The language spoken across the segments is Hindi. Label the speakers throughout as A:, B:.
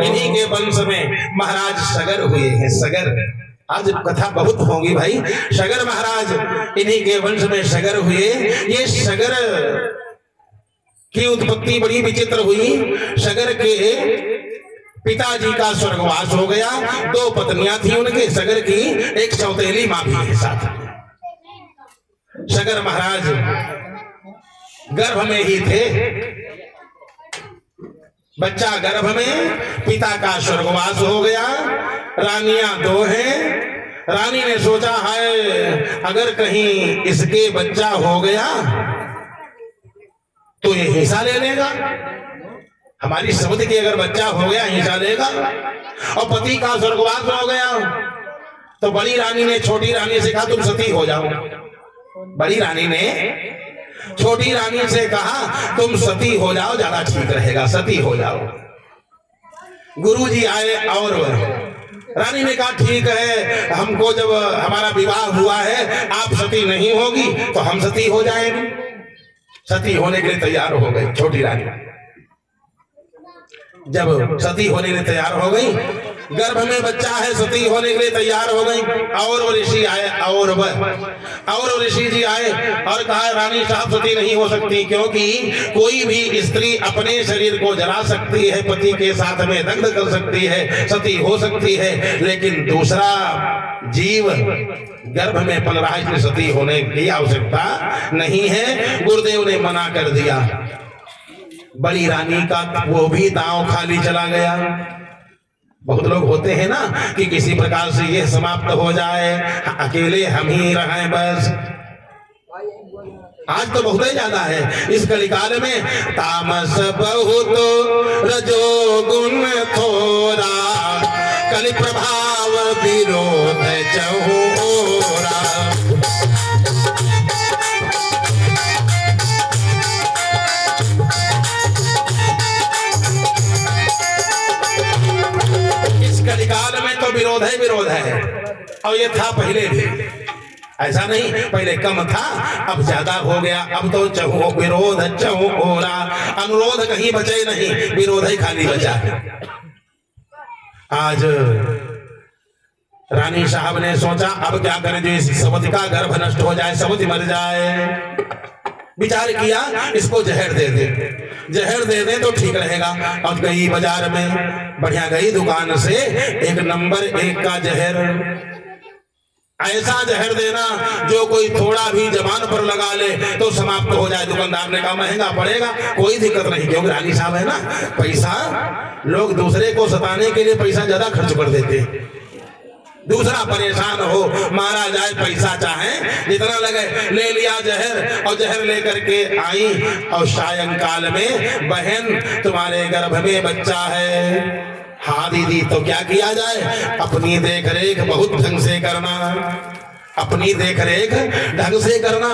A: इन्हीं के वंश में महाराज सगर हुए हैं। सगर, आज कथा बहुत होगी भाई। सगर महाराज, इन्हीं के वंश में सगर हुए। ये सगर की उत्पत्ति बड़ी विचित्र हुई। सगर के पिताजी का स्वर्गवास हो गया। 2 पत्नियां थी उनके सगर की, एक सौतेली मां भी है साथ। सगर महाराज गर्भ में ही थे, बच्चा गर्भ में, पिता का स्वर्गवास हो गया। रानियां 2 हैं। रानी ने सोचा है अगर कहीं इसके बच्चा हो गया तो ये हिस्सा ले लेगा, हमारी समझ के अगर बच्चा हो गया हिस्सा लेगा। और पति का स्वर्गवास हो गया तो बड़ी रानी ने छोटी रानी से कहा तुम सती हो जाओ। बड़ी रानी ने छोटी रानी से कहा तुम सती हो जाओ, ज्यादा ठीक रहेगा, सती हो जाओ। गुरुजी आए और रानी ने कहा ठीक है, हमको जब हमारा विवाह हुआ है आप सती नहीं होगी तो हम सती हो जाएंगे। सती होने के लिए तैयार हो गई छोटी रानी। जब सती होने के लिए तैयार हो गई, गर्भ में बच्चा है, सती होने के लिए तैयार हो गई। और ऋषि आए, और ऋषि जी आए और कहा रानी साहब सती नहीं हो सकती, क्योंकि कोई भी स्त्री अपने शरीर को जला सकती है, पति के साथ में दग्ध कर सकती है, सती हो सकती है, लेकिन दूसरा जीव गर्भ में पल रहा है, इसलिए सती होने की आवश्यकता नहीं है। गुरुदेव ने मना कर दिया। बड़ी रानी का वो भी दांव खाली चला गया। बहुत लोग होते हैं ना कि किसी प्रकार से ये समाप्त हो जाए, अकेले हम ही रहें बस। आज तो बहुत ही ज्यादा है इस कलिकाल में। तामस बहुत रजोगुण थोड़ा, कलि प्रभाव विरोध चहुरा। कलिकाल में तो विरोध है और ये था पहले भी, ऐसा नहीं पहले कम था अब ज्यादा हो गया। अब तो चहु विरोध चहु ओरा, अनुरोध कहीं बचे नहीं, विरोध ही खाली बचा। आज रानी साहब ने सोचा अब क्या करें, जो इस सवती का गर्भ नष्ट हो जाए, सवती मर जाए। विचार किया इसको जहर दे दे, जहर दे दे तो ठीक रहेगा। और गई बाजार में, बढ़िया गई दुकान से 1 नंबर 1 का जहर, ऐसा जहर देना जो कोई थोड़ा भी जबान पर लगा ले तो समाप्त हो जाए। दुकानदार ने कहा महंगा पड़ेगा, कोई दिक्कत नहीं, क्योंकि रानी साहब है ना, पैसा लोग दूसरे को सताने के लिए पैसा ज्यादा खर्च कर देते। दूसरा परेशान हो, मारा जाए, पैसा चाहे जितना लगे, ले लिया जहर और जहर लेकर के आई। और सायंकाल में बहन तुम्हारे गर्भ में बच्चा है। हाँ दीदी, तो क्या किया जाए, अपनी देख रेख बहुत ढंग से करना, अपनी देख रेख ढंग से करना।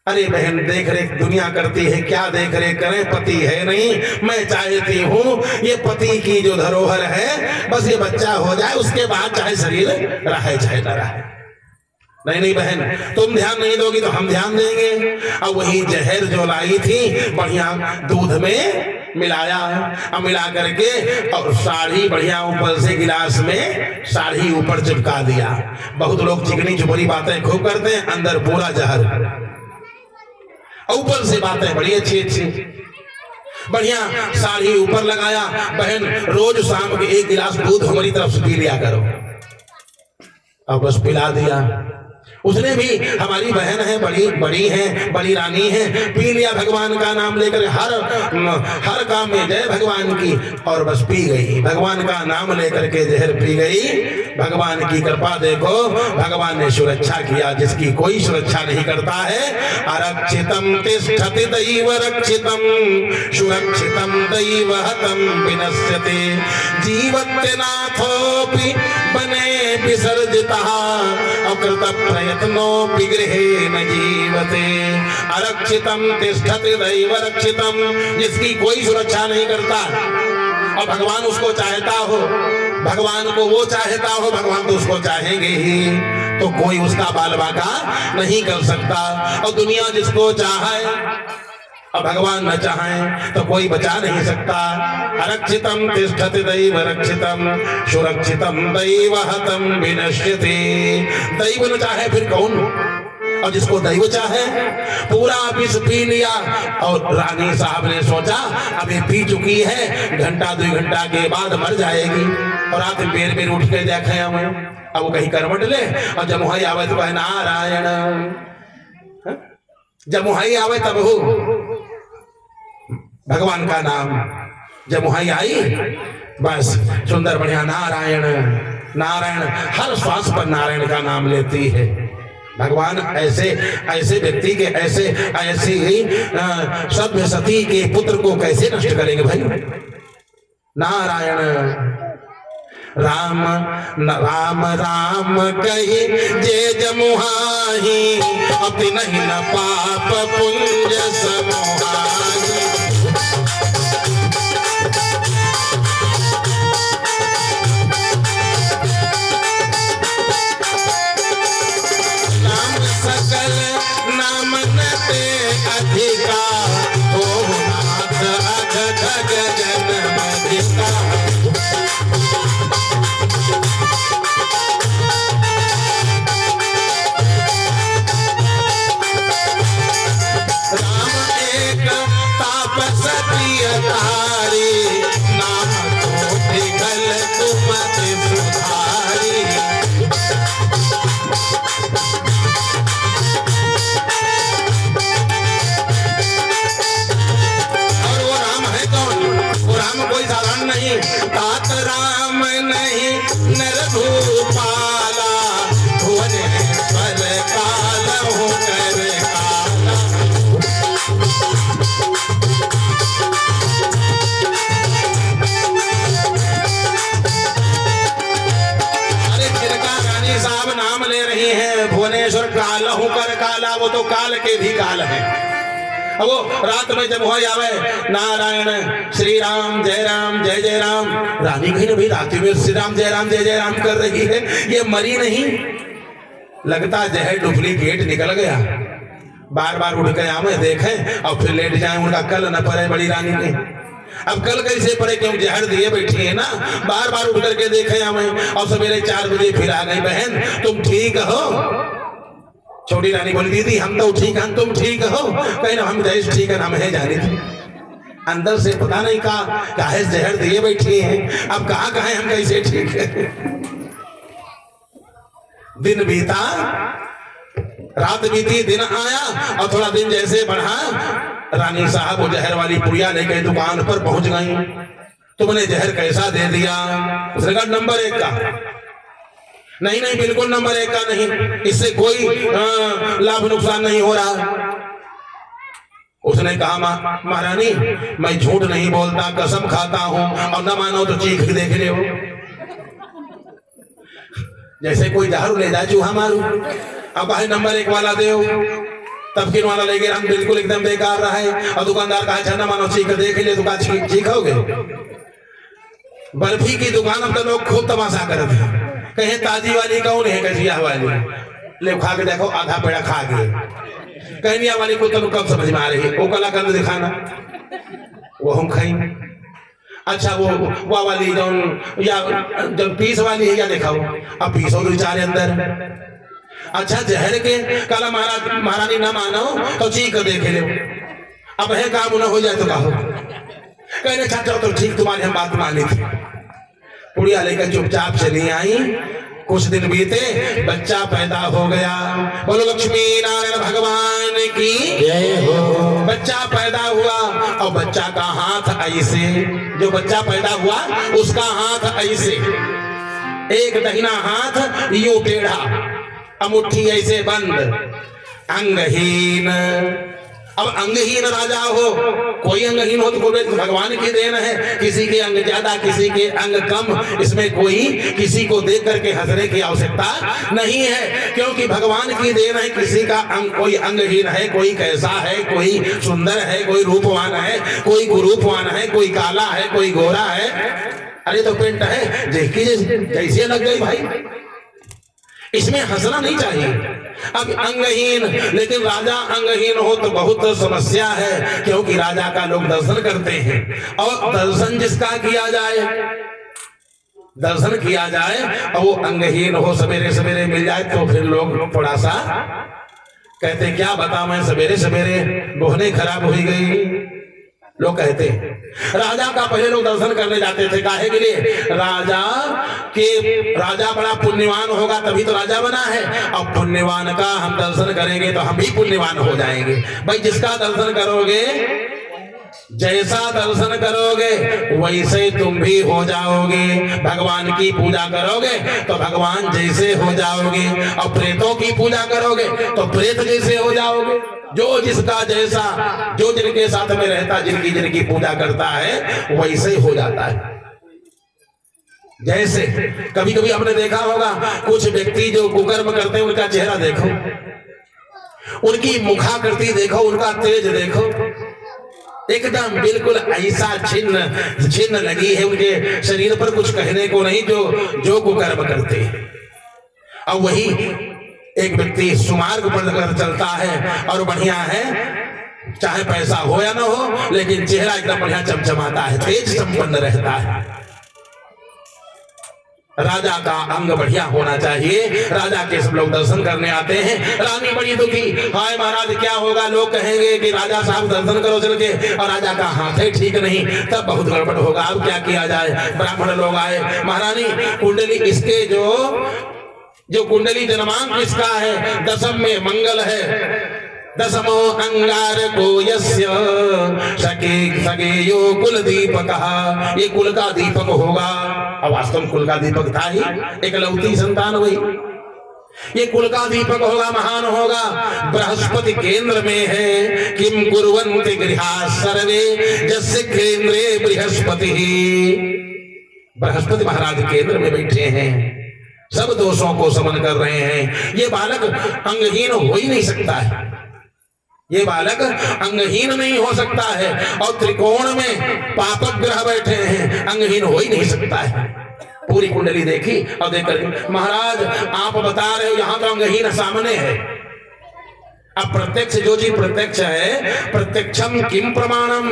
A: अरे बहन देख रेख दुनिया करती है, क्या देख रेख करें, पति है नहीं, मैं चाहती हूँ ये पति की जो धरोहर है बस ये बच्चा हो जाए, उसके बाद चाहे शरीर रहे चाहे न रहे। नहीं बहन, तुम ध्यान नहीं दोगी तो हम ध्यान देंगे। और वही जहर जो लाई थी बढ़िया दूध में मिलाया, और मिला करके और साड़ी बढ़िया ऊपर से गिलास में साड़ी ऊपर चिपका दिया। बहुत लोग चिकनी चुपड़ी बातें खूब करते हैं, अंदर पूरा जहर, ऊपर से बातें बड़ी अच्छी बढ़िया साड़ी ऊपर लगाया। बहन रोज शाम के 1 गिलास दूध हमारी तरफ से पी लिया करो, और बस पिला दिया। उसने भी हमारी बहन है, बड़ी है, बड़ी रानी है, पी लिया भगवान का नाम लेकर, हर काम में जय भगवान की, और बस पी गई। भगवान का नाम लेकर के जहर पी गई। भगवान की कृपा देखो, भगवान ने सुरक्षा किया जिसकी कोई सुरक्षा नहीं करता है। अरक्षितम तिष्ठति दैव रक्षितम, सुरक्षितम दैव हतम विनश्यते, जीवत्यनाथोऽपि बने विसर्जितः, अकृत प्रयत्नोऽपि गृहे न जीवते। अरक्षितम तिष्ठति दैव रक्षितम, जिसकी कोई सुरक्षा नहीं करता, और भगवान उसको चाहता हो, भगवान को वो चाहता हो, भगवान तो उसको चाहेंगे ही, तो कोई उसका बाल बाका नहीं कर सकता। और दुनिया जिसको चाहे और भगवान न चाहे तो कोई बचा नहीं सकता। अरक्षितम तिष्ठति दैव रक्षितम, सुरक्षितम दैव हतम विनश्यते। दैव न चाहे फिर कौन? और जिसको दैव चाहे, पूरा विष पी लिया, और रानी साहब ने सोचा अभी पी चुकी है, घंटा 2 घंटा के बाद मर जाएगी, और रात बेर बेर उठ के देखे हमें। अब वो कहीं करवट ले, और जब मुहाई आवे तो कहे नारायण, जब मुहाई आवे तब हो भगवान का नाम, जब मुहाई आई बस सुंदर बढ़िया नारायण नारायण, हर श्वास पर नारायण का नाम लेती है। भगवान ऐसे ऐसे व्यक्ति के ऐसी सभ्य सती के पुत्र को कैसे नष्ट करेंगे भाई? नारायण राम राम राम कही जे जमुहाही, अपि नहीं न पाप पुंज समोहाही। नाम सकल नाम नते अधिका, हो नाथ अघ गगन मधिका। तात राम नहीं नर भूपाला, भुवनेश्वर काल हो कर काला। अरे जिनका रानी साहब नाम ले रही है, भुवनेश्वर काल हो कर काला, वो तो काल के भी काल है। अब वो रात में जब हो आवे नारायण श्री राम जय जय राम, रानी कहीं ना भी रात में श्री राम जय राम कर रही है, ये मरी नहीं, लगता जहर डुप्लीकेट निकल गया। बार बार उठ के आवे देखें और फिर लेट जाए, उनका कल न पड़े बड़ी रानी ने। अब कल कैसे पड़े, क्यों जहर दिए बैठी है ना। बार बार उठ करके देखे आवे, और सवेरे 4 बजे फिर आ गई, बहन तुम ठीक हो? छोटी रानी बोली दीदी हम तो ठीक हैं, तुम ठीक हो? कहीं ना हम जैसे ठीक है, हम है जाने थे। अंदर से पता नहीं काहे जहर दिए बैठी हैं, अब कहाँ हम कैसे ठीक है। दिन बीता, रात बीती, दिन आया, और थोड़ा दिन जैसे बढ़ा, रानी साहब वो जहर वाली पुड़िया लेकर दुकान पर पहुंच गई। तुमने जहर कैसा दे दिया? उसने कहा नंबर 1 का। नहीं बिल्कुल नंबर 1 का नहीं, इससे कोई लाभ नुकसान नहीं हो रहा। उसने कहा महारानी मैं झूठ नहीं बोलता, कसम खाता हूं, और न मानो तो चीख के देख ले हो। जैसे कोई जहर ले जाए चूहा मारू, अब कहे नंबर 1 वाला दे, तब किन वाला लेके हम बिल्कुल एकदम बेकार रहा है। और दुकानदार कहा अच्छा न मानो चीख के देख ले, दुकान चीखोगे। बर्फी की दुकान अब तो लोग खूब तमाशा करते हैं, कहे ताजी वाली कौन है, कजिया वाली ले खा के देखो, आधा पेड़ा खा गए। कहनिया वाली को तुम कब समझ में आ रही है, वो कलाकंद दिखाना, वो हम खाई। अच्छा वो वाली जो पीस वाली है, या दिखाओ, अब पीस और विचारे अंदर। अच्छा जहर के काला महारानी ना मानो तो चीख देखे ले, अब है काम ना हो जाए तो कहो। कहने चाचा तो ठीक, तुम्हारी हम बात मानी थी। पुड़िया लेकर चुपचाप चली आई, कुछ दिन बीते, बच्चा पैदा हो गया। बोलो लक्ष्मी नारायण भगवान की जय हो। बच्चा पैदा हुआ और बच्चा का हाथ ऐसे, जो बच्चा पैदा हुआ उसका हाथ ऐसे, एक दाहिना हाथ यूं टेढ़ा, मुट्ठी ऐसे बंद, अंगहीन। अब अंगहीन राजा हो, कोई अंगहीन हो तो बोले भगवान की देन है, किसी के अंग ज्यादा किसी के अंग कम, इसमें कोई किसी को देख करके हंसने की आवश्यकता नहीं है, क्योंकि भगवान की देन है। किसी का अंग, कोई अंगहीन है, कोई कैसा है, कोई सुंदर है, कोई रूपवान है, कोई कुरूपवान है, कोई काला है, कोई गोरा है। अरे तो पेंट है देखिए जैसे लग गई भाई, इसमें हंसना नहीं चाहिए। अब अंगहीन, लेकिन राजा अंगहीन हो तो बहुत समस्या है, क्योंकि राजा का लोग दर्शन करते हैं, और दर्शन जिसका किया जाए, दर्शन किया जाए और वो अंगहीन हो, सवेरे सवेरे मिल जाए तो फिर लोग थोड़ा सा कहते क्या बता, मैं सवेरे सवेरे बोहने खराब हो गई, लोग कहते हैं। राजा का पहले लोग दर्शन करने जाते थे, काहे के लिए? राजा बड़ा पुण्यवान होगा तभी तो राजा बना है, और पुण्यवान का हम दर्शन करेंगे तो हम भी पुण्यवान हो जाएंगे। भाई जिसका दर्शन करोगे, जैसा दर्शन करोगे वैसे तुम भी हो जाओगे। भगवान की पूजा करोगे तो भगवान जैसे हो जाओगे, और प्रेतों की पूजा करोगे तो प्रेत जैसे हो जाओगे। जो जिसका जैसा, जो जिनके साथ में रहता, जिनकी जिनकी पूजा करता है वैसे हो जाता है। जैसे कभी कभी आपने देखा होगा कुछ व्यक्ति जो कुकर्म करते हैं, उनका चेहरा देखो, उनकी मुखाकृति देखो, उनका तेज देखो, एकदम बिल्कुल ऐसा छिन्न लगी है उनके शरीर पर, कुछ कहने को नहीं, जो कुकर्म करते हैं। और वही एक व्यक्ति सुमार्ग पर अगर चलता है और बढ़िया है, चाहे पैसा हो या ना हो, लेकिन चेहरा एकदम बढ़िया चमचमाता है, तेज संपन्न रहता है। राजा का अंग बढ़िया होना चाहिए। राजा के सब लोग दर्शन करने आते हैं। रानी बड़ी दुखी, हाय महाराज क्या होगा, लोग कहेंगे कि राजा साहब दर्शन करो चल के, और राजा का हाथ है ठीक नहीं, तब बहुत गड़बड़ होगा। अब क्या किया जाए? ब्राह्मण लोग आए, महारानी कुंडली इसके जो कुंडली जन्मांक इसका है, दशम में मंगल है, दशमो अंगार को यस्य सगेयो कुल दीपक, ये कुल का दीपक होगा। और वास्तव में कुल का दीपक था ही, एकलौती संतान हुई, ये कुल का दीपक होगा, महान होगा। बृहस्पति केंद्र में है, किम कुर्वन्ति गृहा सर्वे जस्य केंद्रे बृहस्पति। बृहस्पति महाराज केंद्र में बैठे हैं, सब दोषों को समन कर रहे हैं। ये बालक अंगहीन हो ही नहीं सकता है, ये बालक अंगहीन नहीं हो सकता है। और त्रिकोण में पापक ग्रह बैठे हैं, अंगहीन हो ही नहीं सकता है। पूरी कुंडली देखी और देखकर, महाराज आप बता रहे हो यहाँ तो अंगहीन सामने है। अब प्रत्यक्ष जो जी प्रत्यक्ष है, प्रत्यक्षम किम प्रमाणम।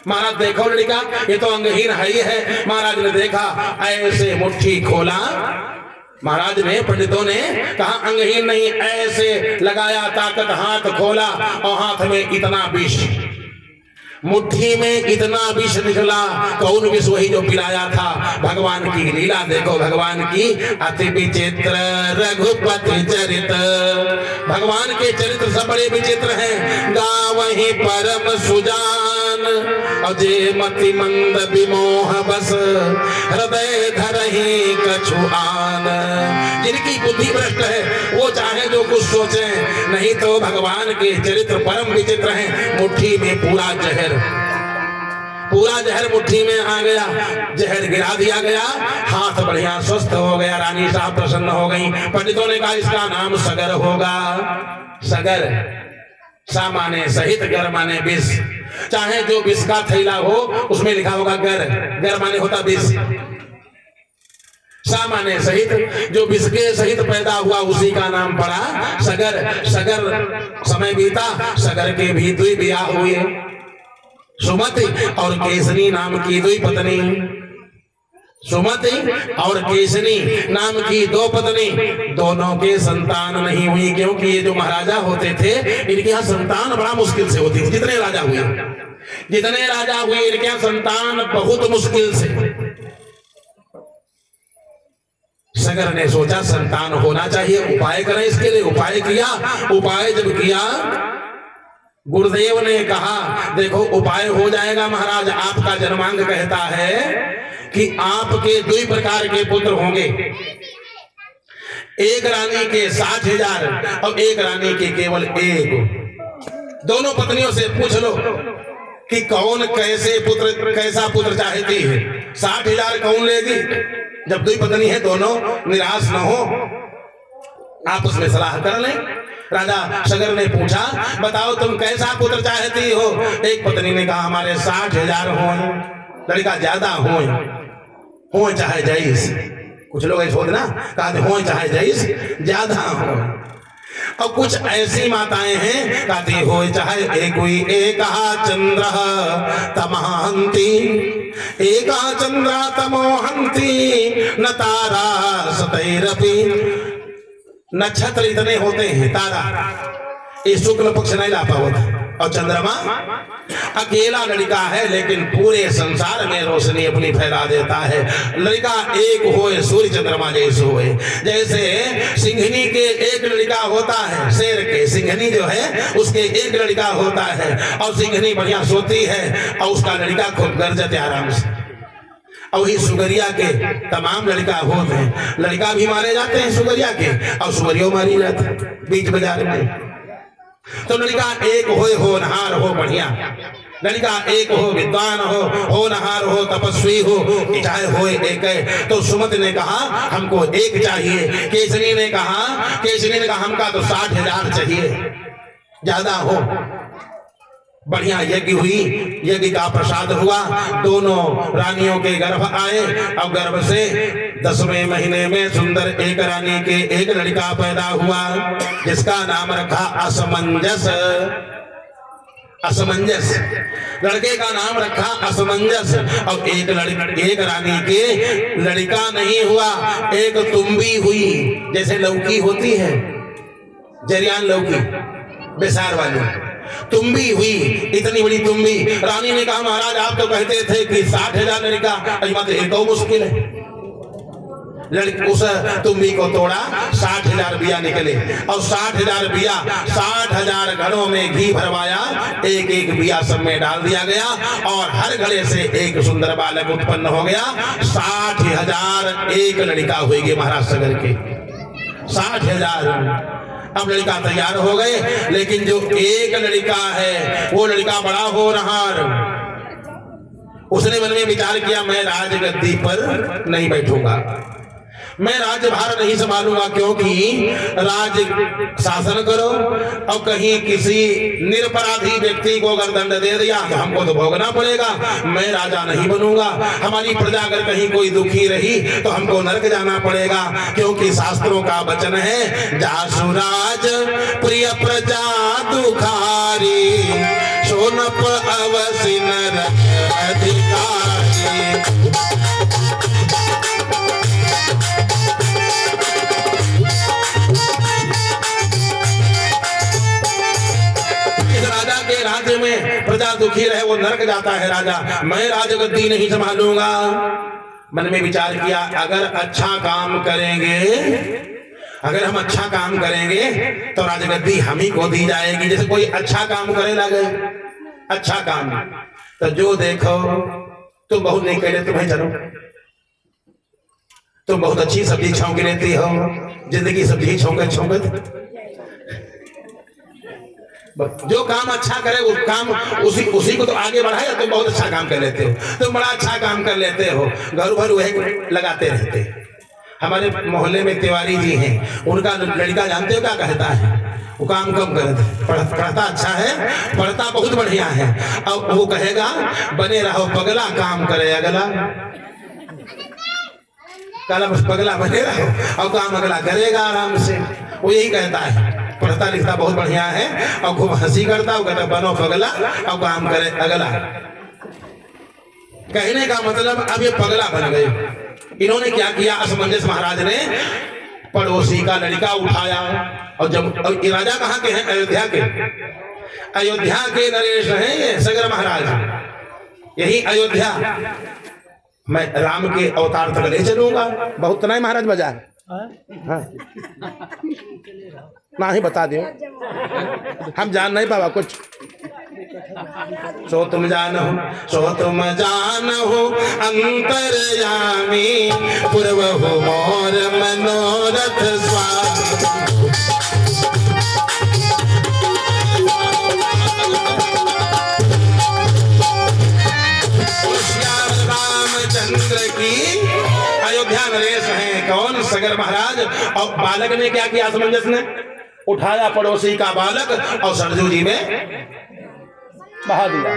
A: महाराज देखो लड़का, ये तो अंगहीन है ही है। महाराज ने देखा, ऐसे मुट्ठी खोला, महाराज ने, पंडितों ने कहा अंगहीन नहीं, ऐसे लगाया ताकत, हाथ खोला और हाथ में इतना विष, मुट्ठी में इतना विष निकला। कौन विष? वही जो पिलाया था। भगवान की लीला देखो, भगवान की अति विचित्र रघुपति चरित। भगवान के चरित्र सब बड़े विचित्र हैं। गावहि परम सुजान अजय मति मंद विमोह बस, हृदय धरहि कछु आन। जिनकी बुद्धि भ्रष्ट है वो चाहे जो कुछ सोचे, नहीं तो भगवान के चरित्र परम विचित्र हैं। मुट्ठी में पूरा जहर मुट्ठी में आ गया, जहर गिरा दिया गया, हाथ बढ़िया स्वस्थ हो गया। रानी साहब प्रसन्न हो गई। पंडितों ने कहा इसका नाम सगर होगा। सगर, सा माने सहित, गर माने विष। चाहे जो विष का थैला हो उसमें लिखा होगा गर, गर माने होता विष, सा माने सहित, जो विष के सहित पैदा हुआ उसी का नाम पड़ा सगर। सगर समय बीता, सगर के भी दुई ब्याह हुए, सुमति और केसरी नाम की दुई पत्नी। सुमति और केसरी नाम की दो पत्नी, दोनों के संतान नहीं हुई, क्योंकि ये जो महाराजा होते थे इनके यहाँ संतान बड़ा मुश्किल से होती थी। जितने राजा हुए इनके यहाँ संतान बहुत मुश्किल से। सगर ने सोचा संतान होना चाहिए, उपाय करें इसके लिए। उपाय किया। उपाय जब किया, गुरुदेव ने कहा देखो उपाय हो जाएगा महाराज। आपका जन्मांग कहता है कि आपके 2 प्रकार के पुत्र होंगे, एक रानी के 60,000 और एक रानी के केवल 1। दोनों पत्नियों से पूछ लो कि कौन कैसा पुत्र चाहती है। 60,000 कौन लेगी? जब 2 पत्नी है, दोनों निराश न हो, आप उसमें सलाह कर लें। राजा सगर ने पूछा बताओ तुम कैसा पुत्र चाहती हो? एक पत्नी ने कहा हमारे 60,000 हो, लड़का ज्यादा हो चाहे जाइस। कुछ लोग ऐसे होते ना, कहते हो चाहे जाइस, ज्यादा हो। और कुछ ऐसी माताएं हैं कहती हो चाहे एक चंद्र तमहंती, एक चंद्र तमोहंती, न तारा सतैरपि। नक्षत्र इतने होते हैं, तारा ये शुक्ल पक्ष नहीं ला पाता, और चंद्रमा अकेला लड़का है लेकिन पूरे संसार में रोशनी अपनी फैला देता है। लड़का एक होए, सूर्य चंद्रमा जैसे होए। जैसे सिंघनी के एक लड़का होता है, शेर के सिंघनी जो है उसके एक लड़का होता है, और सिंघनी बढ़िया सोती है और उसका लड़का खूब गरजते आराम से। और वही सुगरिया के तमाम लड़का होते हैं, लड़का भी मारे जाते हैं सुगरिया के, और सुगरियों मारी जाते हैं बीच बाजार में। तो लड़का एक होनहार हो, बढ़िया लड़का एक हो, विद्वान हो, होनहार हो, तपस्वी हो, चाहे हो एक है। तो सुमति ने कहा हमको एक चाहिए। केसरी ने कहा हमका तो 60,000 चाहिए, ज्यादा हो। बढ़िया यज्ञ हुई, यज्ञ का प्रसाद हुआ, दोनों रानियों के गर्भ आए, और गर्भ से 10वें महीने में सुंदर एक रानी के एक लड़का पैदा हुआ, जिसका नाम रखा असमंजस। असमंजस लड़के का नाम रखा असमंजस। और एक रानी के लड़का नहीं हुआ, एक तुम्बी हुई, जैसे लौकी होती है, जरियान लौकी बेसार वाली, तुम्बी हुई, इतनी बड़ी तुम्बी। रानी ने कहा महाराज आप तो कहते थे कि 60,000 लड़का, मत एक मुश्किल है। उस तुम्बी को तोड़ा, 60,000 बिया निकले, और 60,000 बिया 60,000 घड़ों में घी भरवाया, एक एक बिया सब में डाल दिया गया, और हर घड़े से एक सुंदर बालक उत्पन्न हो गया। 60,000 एक लड़का हुए महाराज सगर के, 60,000। अब लड़का तैयार हो गए, लेकिन जो एक लड़का है वो लड़का बड़ा होनहार। उसने मन में विचार किया मैं राजगद्दी पर नहीं बैठूंगा, मैं राज्यभार नहीं संभालूंगा, क्योंकि राज शासन करो और कहीं किसी निरपराधी व्यक्ति को अगर दंड दे दिया तो हमको तो भोगना पड़ेगा, मैं राजा नहीं बनूंगा। हमारी प्रजा अगर कहीं कोई दुखी रही तो हमको नरक जाना पड़ेगा, क्योंकि शास्त्रों का वचन है जासुराज प्रिय प्रजा दुखारी, सोनप अवसि नर अधिकारी। राज्य में प्रजा दुखी रहे वो नरक जाता है राजा, मैं राजगद्दी नहीं संभालूंगा। मन में विचार किया अगर अच्छा काम करेंगे, अगर हम अच्छा काम करेंगे तो राजगद्दी हम ही को दी जाएगी। जैसे कोई अच्छा काम करे लगे, अच्छा काम, तो जो देखो तुम बहुत नहीं कह रहे, तुम्हें चलो तुम बहुत अच्छी सब्जी छौंक लेती हो, जिंदगी सब्जी छौंकत। जो काम अच्छा करे वो काम उसी को तो आगे बढ़ाया। तुम बहुत अच्छा काम कर लेते हो, तुम बड़ा अच्छा काम कर लेते हो, घर भर वही लगाते रहते। हमारे मोहल्ले में तिवारी जी हैं, उनका लड़का जानते हो क्या कहता है? वो काम कम करता, पढ़ता अच्छा है, पढ़ता बहुत बढ़िया है, और वो कहेगा बने रहो पगला काम करे अगला, काला बस पगला बने रहो और काम अगला करेगा आराम से। वो यही कहता है, पढ़ता लिखता बहुत बढ़िया है और खूब हंसी करता, वो कहता बनो पगला और काम करे अगला। कहने का मतलब अब ये पगला बन गए। इन्होंने क्या किया, असमंजस महाराज ने पड़ोसी का लड़का उठाया, और जब राजा कहाँ के हैं? अयोध्या के। अयोध्या के नरेश हैं ये सगर महाराज, यही अयोध्या। मैं राम के अवतार तक ले चलूंगा, बहुत नहीं महाराज बाजार हाँ ना ही बता दियो, हम जान नहीं पावा कुछ। सो तुम जानो अंतर्यामी, पूर्व हो मोर मनोरथ स्वामी। रामचंद्र की अयोध्या नरेश हैं कौन? सगर महाराज। और बालक ने क्या किया? असमंजस ने उठाया पड़ोसी का बालक और सरजू जी में बहा दिया।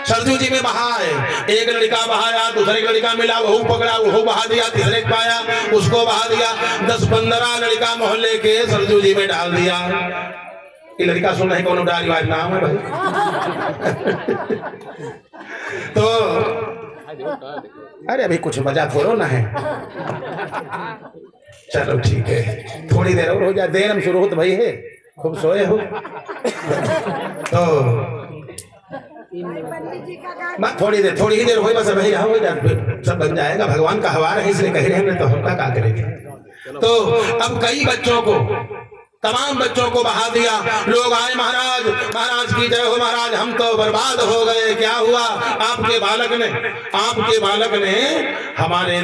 A: सरजू जी में बहाए, एक लड़का बहाया, दूसरे लड़का मिला, वहू पकड़ा, वहू बहा दिया, तीसरे को पाया, उसको बहा दिया। 10-15 लड़का मोहल्ले के सरजू जी में डाल दिया। ये लड़का सुन रहे कौन डाल रिवाज नाम है भाई। तो अरे अभी कुछ मजा थोड़ो ना है। चलो ठीक है, थोड़ी देर और हो जाए, देर हम शुरू हो तो भाई है, खूब सोए हो तो थोड़ी ही देर हो बस भाई, हो जाए सब बन जाएगा। भगवान का हवार है इसलिए कह रहे हैं, तो हमका क्या करेंगे। तो अब कई बच्चों को, तमाम बच्चों को बहा दिया। लोग आए, महाराज महाराज की जय हो महाराज, हम तो बर्बाद हो गए। क्या हुआ? आपके बालक ने हमारे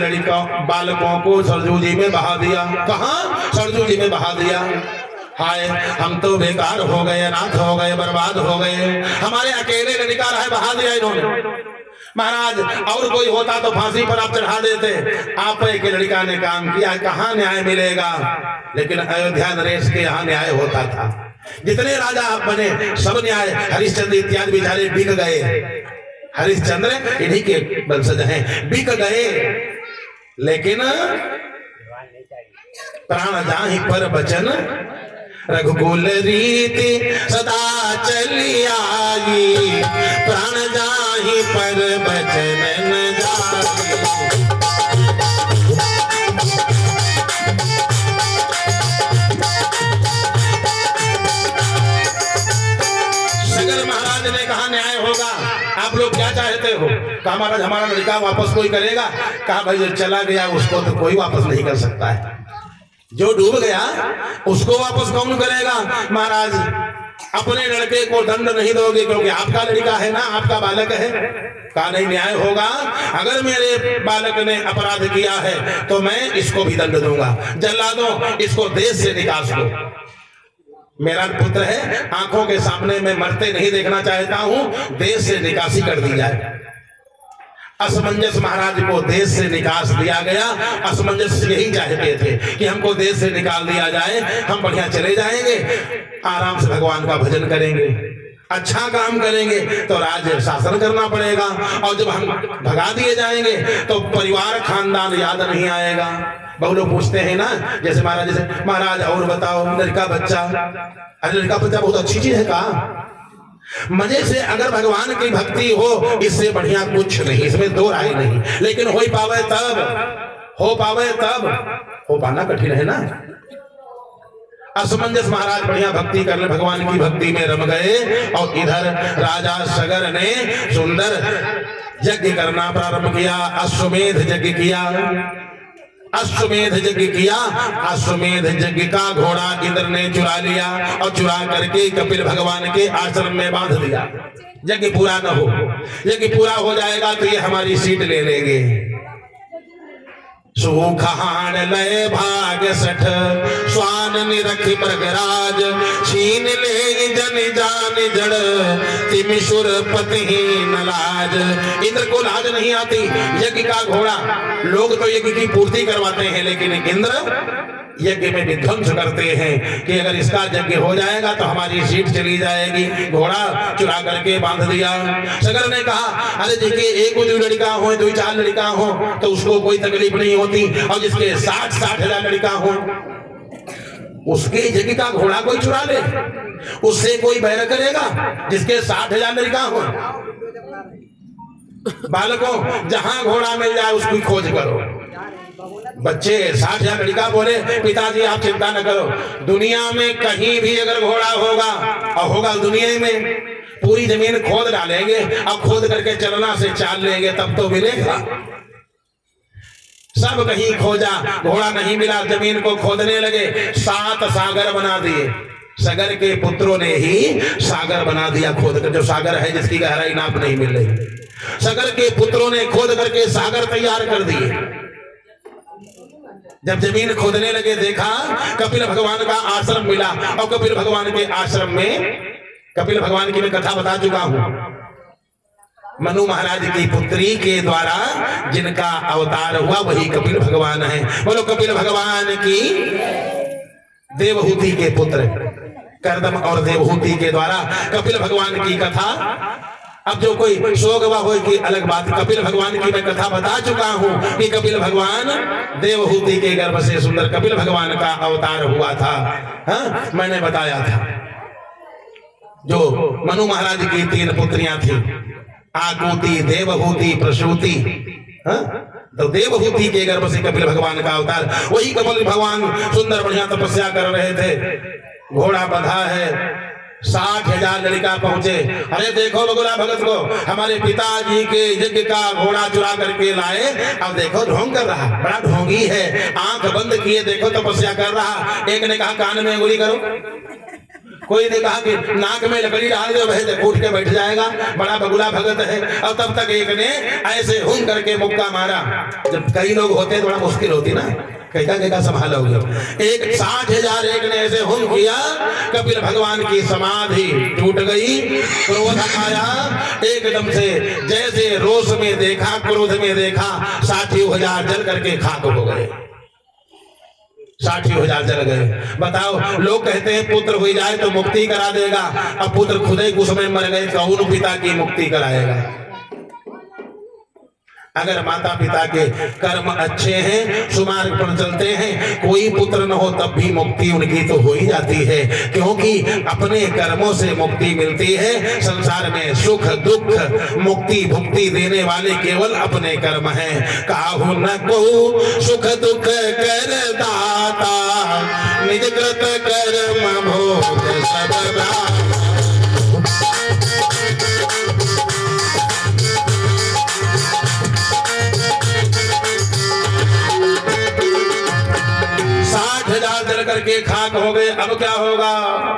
A: बालकों को सरजू जी में बहा दिया। कहाँ? सरजू जी में बहा दिया। हाय, हम तो बेकार हो गए, अनाथ हो गए, बर्बाद हो गए। हमारे अकेले लड़का रहे, बहा दिया इन्होंने। महाराज और कोई होता तो फांसी पर आप चढ़ा देते, आप एक लड़का ने काम किया, कहाँ न्याय मिलेगा? लेकिन अयोध्या नरेश के यहाँ न्याय होता था। जितने राजा आप बने सब न्याय, हरिश्चंद्र इत्यादि बेचारे बिक गए। हरिश्चंद्र इन्हीं के वंशज हैं, बिक गए। लेकिन प्राण जाहि पर बचन, रघुकुल रीति सदा चली आई। प्राण जाहि पर बचन न जाई। सगर महाराज ने कहा न्याय होगा, आप लोग क्या चाहते हो? कहा महाराज हमारा लड़का वापस कोई करेगा? कहा भाई जो चला गया उसको तो कोई वापस नहीं कर सकता है, जो डूब गया उसको वापस कौन करेगा? महाराज अपने लड़के को दंड नहीं दोगे क्योंकि आपका लड़का है ना, आपका बालक है। कहा नहीं, न्याय होगा। अगर मेरे बालक ने अपराध किया है तो मैं इसको भी दंड दूंगा। जल्लादों, इसको देश से निकाल दो। मेरा पुत्र है, आंखों के सामने मैं मरते नहीं देखना चाहता हूं, देश से निकासी कर दी जाए। असमंजस महाराज को देश से निकास दिया गया। असमंजस यही चाहते थे कि हमको देश से निकाल दिया जाए, हम बढ़िया चले जाएंगे, आराम से भगवान का भजन करेंगे, अच्छा काम करेंगे। तो राज्य शासन करना पड़ेगा, और जब हम भगा दिए जाएंगे तो परिवार खानदान याद नहीं आएगा। बहुत लोग पूछते हैं ना, जैसे महाराज और बताओ लड़का बच्चा। अरे लड़का बच्चा बहुत अच्छी चीज है। कहा मजे से अगर भगवान की भक्ति हो, इससे बढ़िया कुछ नहीं, इसमें दो राय नहीं। लेकिन हो पावे तब, हो पाना कठिन है ना। असमंजस महाराज बढ़िया भक्ति कर ले, भगवान की भक्ति में रम गए। और इधर राजा सगर ने सुंदर यज्ञ करना प्रारंभ किया। अश्वमेध यज्ञ किया। अश्वमेध यज्ञ किया। अश्वमेध यज्ञ का घोड़ा इंद्र ने चुरा लिया और चुरा करके कपिल भगवान के आश्रम में बांध दिया। यज्ञ पूरा न हो, यज्ञ पूरा हो जाएगा तो ये हमारी सीट ले लेंगे। सुखान लय भाग सठ, स्वान निरख मृगराज, छीन ले जन जान जड़, तिमिशुर पति न लाज। इंद्र को लाज नहीं आती। यज्ञ का घोड़ा, लोग तो यज्ञ की पूर्ति करवाते हैं, लेकिन इंद्र यज्ञ में विध्वंस करते हैं कि अगर इसका यज्ञ हो जाएगा तो हमारी सीट चली जाएगी। घोड़ा चुरा करके बांध दिया। सगर ने कहा अरे देखिए, एक दो लड़का हो, 2-4 लड़का हो तो उसको कोई तकलीफ नहीं होती, और जिसके 60 हजार लड़का हो उसके यज्ञ का घोड़ा कोई चुरा ले, उससे कोई बैर करेगा? जिसके 60 हजार लड़का हो। बालकों, जहां घोड़ा मिल जाए उसकी खोज करो। बच्चे 60 हजार लड़का बोले पिताजी आप चिंता न करो, दुनिया में कहीं भी अगर घोड़ा होगा, और होगा दुनिया में, पूरी जमीन खोद डालेंगे और खोद करके चलना से चाल लेंगे तब तो मिलेगा। सब कहीं खोजा, घोड़ा नहीं मिला, जमीन को खोदने लगे, 7 सागर बना दिए। सगर के पुत्रों ने ही सागर बना दिया खोद कर, जो सागर है जिसकी गहराई नाप नहीं मिल रही। सगर के पुत्रों ने खोद करके सागर तैयार कर दिए। जब जमीन खोदने लगे, देखा कपिल भगवान का आश्रम मिला, और कपिल भगवान के आश्रम में, कपिल भगवान की मैं कथा बता चुका हूं, मनु महाराज की पुत्री के द्वारा जिनका अवतार हुआ वही कपिल भगवान है। बोलो कपिल भगवान की। देवहूति के पुत्र कर्दम और देवहूति के द्वारा कपिल भगवान की कथा। अब जो कोई शोक हुआ हो की अलग बात, कपिल भगवान की मैं कथा बता चुका हूं कि कपिल भगवान देवहूति के गर्भ से सुंदर कपिल भगवान का अवतार हुआ था। हाँ, मैंने बताया था। जो मनु महाराज की 3 पुत्रियां थी, आकुति, देवहूति, प्रसूति। तो देवहूति के गर्भ से कपिल भगवान का अवतार। वही कपिल भगवान सुंदर बढ़िया तपस्या कर रहे थे, घोड़ा बंधा है, 60,000 लड़का पहुंचे। अरे देखो बगुला भगत को, हमारे पिताजी के यज्ञ का घोड़ा चुरा करके लाए, अब देखो ढोंग कर रहा, बड़ा ढोंगी है, आंख बंद किए देखो तपस्या कर रहा। एक ने कहा कान में उंगली करो, कोई ने कहा कि नाक में लकड़ी डाल दो, वह उठ के बैठ जाएगा, बड़ा बगुला भगत है। और तब तक एक ने ऐसे हुन करके मुक्का मारा। जब कई लोग होते थोड़ा मुश्किल होती ना, कैसा संभालोगे। एक 60,000 एक ने ऐसे हुन किया, कपिल भगवान की समाधि टूट गई, क्रोध आया एकदम से, जैसे रोष में देखा, क्रोध में देखा, 60,000 जल करके खाक हो गए। 60,000 जल गए। बताओ, लोग कहते हैं पुत्र हो जाए तो मुक्ति करा देगा, अब पुत्र खुद ही कुछ में मर गए, कौन पिता की मुक्ति कराएगा। अगर माता पिता के कर्म अच्छे हैं, सुमार्ग पर चलते हैं, कोई पुत्र न हो तब भी मुक्ति उनकी तो हो ही जाती है, क्योंकि अपने कर्मों से मुक्ति मिलती है। संसार में सुख दुख मुक्ति भुक्ति देने वाले केवल अपने कर्म हैं। काहू न को सुख दुख कर दाता, निज कृत कर्म भोग सब। करके खाक हो गए। अब क्या होगा,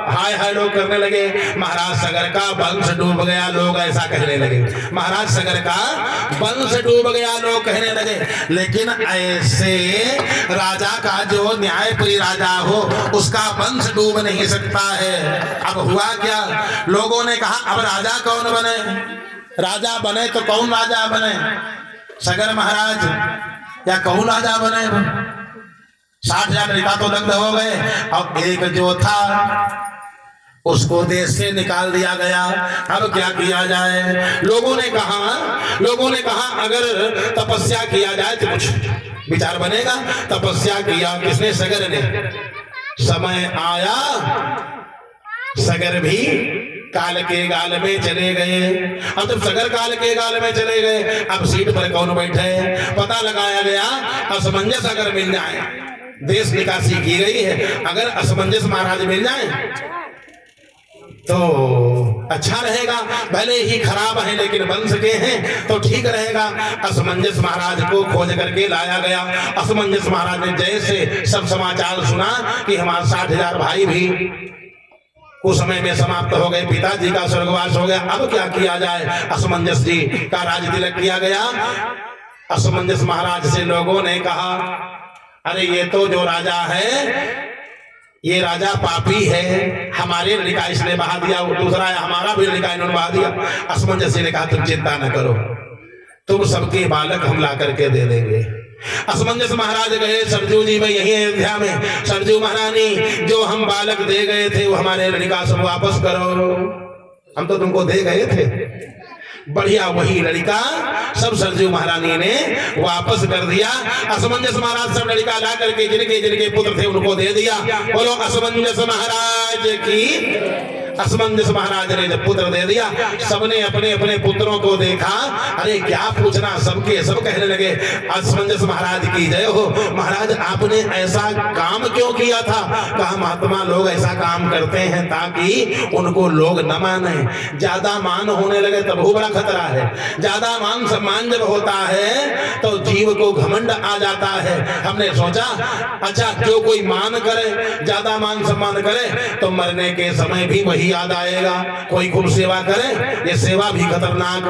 A: हाय हाय लोग करने लगे, महाराज सगर का वंश डूब गया, लोग ऐसा कहने लगे। महाराज सगर का वंश डूब गया, लोग कहने लगे। लेकिन ऐसे राजा का जो न्यायप्रिय राजा हो, उसका वंश डूब नहीं सकता है। अब हुआ क्या, लोगों ने कहा अब राजा कौन बने, राजा बने तो कौन राजा बने, सगर महाराज या कौन राजा बने। 60,000 लड़का तो दग्ध हो गए। अब एक जो था उसको देश से निकाल दिया गया। अब क्या किया जाए, लोगों ने कहा अगर तपस्या किया जाए तो कुछ विचार बनेगा। तपस्या किया किसने, सगर ने। समय आया, सगर भी काल के गाल में चले गए। अब जब सगर काल के गाल में चले गए, अब सीट पर कौन बैठे, पता लगाया गया। असमंजस अगर मिल जाए, देश निकासी की गई है, अगर असमंजस महाराज मिल जाए तो अच्छा रहेगा। भले ही खराब है लेकिन वंश के हैं तो ठीक रहेगा। असमंजस महाराज को खोज करके लाया गया। असमंजस महाराज ने जैसे सब समाचार सुना कि हमारे 60,000 भाई भी कुछ समय में समाप्त हो गए, पिताजी का स्वर्गवास हो गया। अब क्या किया जाए, असमंजस जी का राज तिलक किया गया। असमंजस महाराज से लोगों ने कहा अरे ये तो जो राजा है ये राजा पापी है, हमारे लड़का इसने बहा दिया, वो दूसरा है हमारा भी लड़का इन्होंने बहा दिया। असमंजस ने कहा तुम चिंता न करो, तुम सबके बालक हम ला करके दे देंगे। असमंजस महाराज गए सरजू जी में, यही अयोध्या में। सरजू महारानी जो हम बालक दे गए थे वो हमारे लड़का सब वापस करो, हम तो तुमको दे गए थे। बढ़िया वही लड़का सब सरजू महारानी ने वापस कर दिया। असमंजस महाराज सब लड़का ला करके जिनके जिनके पुत्र थे उनको दे दिया। बोलो असमंजस महाराज की। असमंजस महाराज ने जब पुत्र दे दिया, सबने अपने अपने पुत्रों को देखा, अरे क्या पूछना, सबके सब कहने लगे असमंजस महाराज की जय हो। महाराज आपने ऐसा काम क्यों किया था? कहा महात्मा लोग ऐसा काम करते हैं ताकि उनको लोग न माने, ज्यादा मान होने लगे तब वो बड़ा खतरा है। ज्यादा मान सम्मान जब होता है तो जीव को घमंड आ जाता है। हमने सोचा अच्छा जो कोई मान करे, ज्यादा मान सम्मान करे तो मरने के समय भी वही याद आएगा। कोई खूब सेवा करे, ये सेवा भी खतरनाक,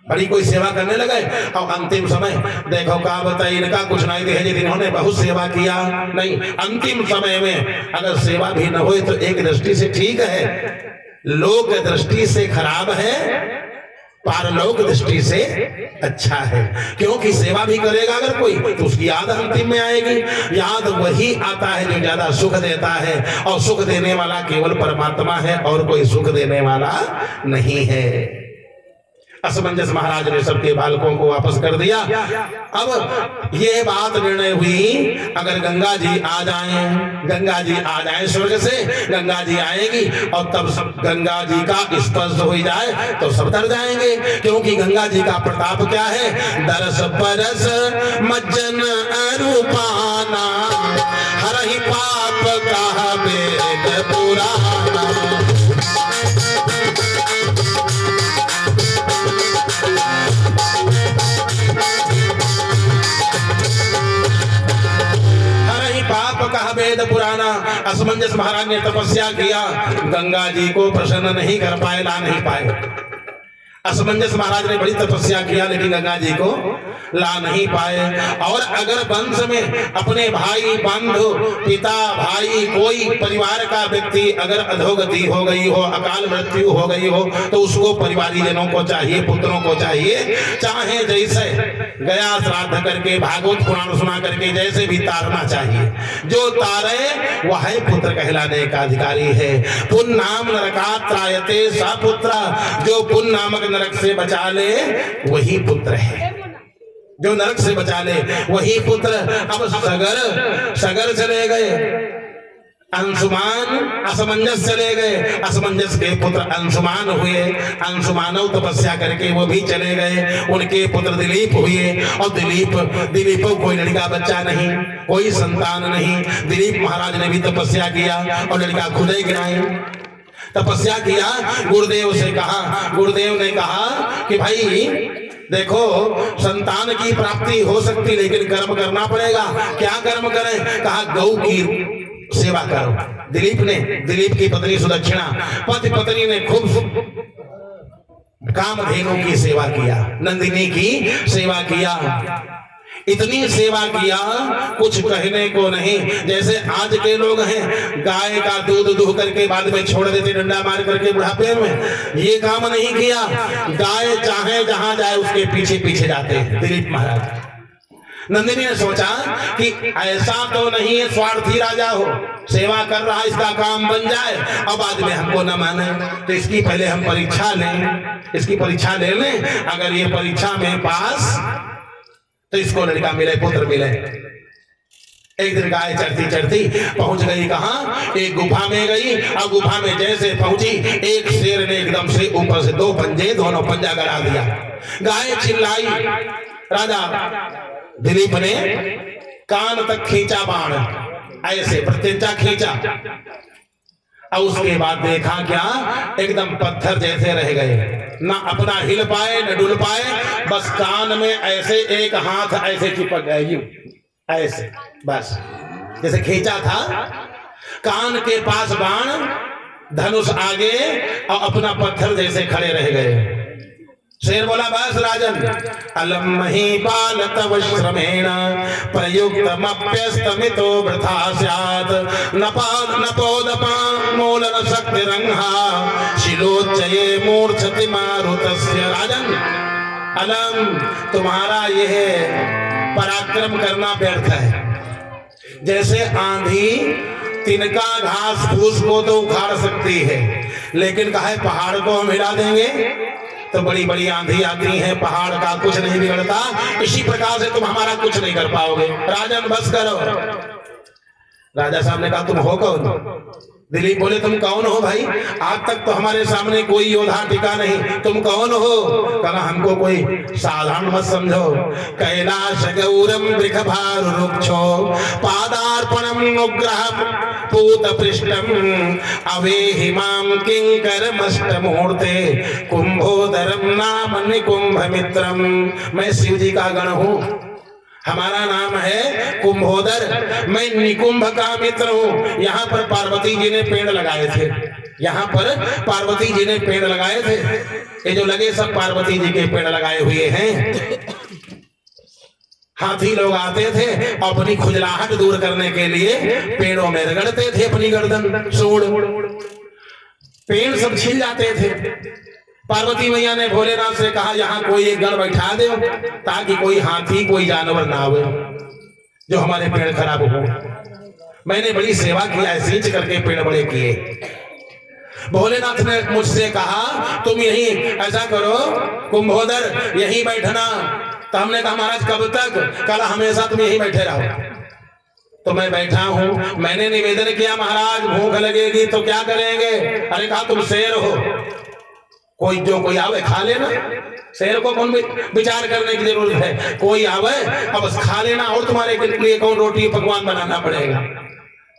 A: बड़ी कोई सेवा करने लगे और अंतिम समय देखो क्या बताइए, इनका कुछ नहीं थे जिन्होंने बहुत सेवा किया, नहीं अंतिम समय में अगर सेवा भी न हो तो एक दृष्टि से ठीक है, लोक दृष्टि से खराब है, पारलौक दृष्टि से अच्छा है। क्योंकि सेवा भी करेगा अगर कोई तो उसकी याद अंतिम में आएगी। याद वही आता है जो ज्यादा सुख देता है, और सुख देने वाला केवल परमात्मा है और कोई सुख देने वाला नहीं है। असमंजस महाराज ने सबके बालकों को वापस कर दिया। अब ये बात निर्णय हुई अगर गंगा जी आ जाएं, गंगा जी आ जाएं स्वर्ग से, गंगा जी आएगी और तब सब गंगा जी का स्पर्श हो जाए तो सब तर जाएंगे। क्योंकि गंगा जी का प्रताप क्या है, दरस परस मज्जन अरूपाना, हरहि पाप कहा वेद पुराना। कहा वेद पुराना। असमंजस महाराज ने तपस्या किया, गंगा जी को प्रसन्न नहीं कर पाए, ला नहीं पाए। असमंजस महाराज ने बड़ी तपस्या किया लेकिन गंगा जी को ला नहीं पाए। और अगर वंश में अपने भाई बंधु पिता भाई कोई परिवार का व्यक्ति अगर अधोगति हो गई हो, अकाल मृत्यु हो गई हो तो उसको परिवारीजनों को चाहिए, पुत्रों को चाहिए, चाहे जैसे गया श्राद्ध करके भागवत पुराण सुना करके जैसे भी तारना चाहिए। जो तारे वह पुत्र कहलाने का अधिकारी है। पुन नाम नरकात् त्रायते स पुत्र, जो पुन नामक नरक से बचा ले वही पुत्र है, जो नरक से बचा ले वही पुत्र। अब सगर चले गए, अंशुमान असमंजस चले गए, असमंजस के पुत्र अंशुमान हुए, अंशुमानव तपस्या करके वो भी चले गए, उनके पुत्र दिलीप हुए। और दिलीप कोई लड़का बच्चा नहीं, कोई संतान नहीं। दिलीप महाराज ने भी तपस्या किया और लड़का खुद ही गिराए। तपस्या किया, गुरुदेव से कहा, गुरुदेव ने कहा कि भाई देखो संतान की प्राप्ति हो सकती लेकिन कर्म करना पड़ेगा। क्या कर्म करें? कहा गौ की सेवा करो। दिलीप की पत्नी सुदक्षिणा, पति पत्नी ने खूब कामधेनु की सेवा किया, नंदिनी की सेवा किया, इतनी सेवा किया कुछ कहने को नहीं। जैसे आज के लोग हैं, गाय का दूध दूह करके बाद में छोड़ देते डंडा मार करके बुढ़ापे में, ये काम नहीं किया। गाय चाहे जहां जाए उसके पीछे पीछे जाते हैं दिलीप महाराज। नंदिनी ने सोचा कि ऐसा तो नहीं है स्वार्थी राजा हो, सेवा कर रहा इसका काम बन जाए और बाद में हमको न माने, तो इसकी पहले हम परीक्षा लें, इसकी परीक्षा ले लें। अगर ये परीक्षा में पास तो इसको लड़का मिले, पुत्र मिले। एक दिन गाय चढ़ती चढ़ती पहुंच गई कहां, एक गुफा में गई और गुफा में जैसे पहुंची एक शेर ने एकदम से ऊपर से दो पंजे, दोनों पंजा गड़ा दिया। गाय चिल्लाई, राजा दिलीप ने कान तक खींचा बाण, ऐसे प्रत्यंचा खींचा और उसके बाद देखा क्या, एकदम पत्थर जैसे रह गए, ना अपना हिल पाए न डुल पाए, बस कान में ऐसे एक हाथ ऐसे चिपक गए, यूं ऐसे बस जैसे खींचा था। कान के पास बाण, धनुष आगे और अपना पत्थर जैसे खड़े रह गए। शेर बोला बस राजन, अलम मही बाल तव श्रमेण प्रयुक्तमप्यस्तमितो वृथा स्यात्, नपोदपा मूलन शक्ति रंहा शिलोच्चये मूर्छति मारुतस्य। राजन अलम, तुम्हारा यह पराक्रम करना व्यर्थ है। जैसे आंधी तिनका घास फूस को तो उखाड़ सकती है, लेकिन कहा पहाड़ को हम हिला देंगे तो बड़ी बड़ी आंधी आती है, पहाड़ का कुछ नहीं बिगड़ता। इसी प्रकार से तुम हमारा कुछ नहीं कर पाओगे। राजन बस करो। राजा साहब ने कहा तुम हो कौन? दिलीप बोले तुम कौन हो भाई? आज तक तो हमारे सामने कोई योद्धा टिका नहीं, तुम कौन हो? कहा हमको कोई साधारण मत समझो। कैलाश गौरम वृषभार रुक्षो पादार्पणम अनुग्रह पूत पृष्ठम अवेहिमाम किंकर मष्ट मुहूर्ते कुंभोदरम नाम निकुंभ मित्रम। मैं शिव जी का गण हूँ, हमारा नाम है कुंभोदर, मैं निकुंभ का मित्र हूँ। यहाँ पर पार्वती जी ने पेड़ लगाए थे, यहाँ पर पार्वती जी ने पेड़ लगाए थे। ये जो लगे सब पार्वती जी के पेड़ लगाए हुए हैं। हाथी लोग आते थे अपनी खुजलाहट दूर करने के लिए पेड़ों में रगड़ते थे अपनी गर्दन, सूंड, पेड़ सब छिल जाते थे। पार्वती मैया ने भोलेनाथ से कहा यहाँ कोई एक गण बैठा दो ताकि कोई हाथी कोई जानवर ना आवे जो हमारे पेड़ खराब हो। मैंने बड़ी सेवा किया है, सींच करके पेड़ बड़े किए। भोलेनाथ ने मुझसे कहा तुम यही ऐसा करो कुंभोदर यही बैठना। तो हमने कहा महाराज कब तक? कल हमेशा तुम यही बैठे रहो। तो मैं बैठा हूं। मैंने निवेदन किया महाराज भूख लगेगी तो क्या करेंगे? अरे कहा तुम शेर हो, कोई जो कोई आवे खा लेना। शेर को कौन विचार करने की जरूरत है? कोई आवे अब बस खा लेना, और तुम्हारे लिए कौन रोटी पकवान बनाना पड़ेगा?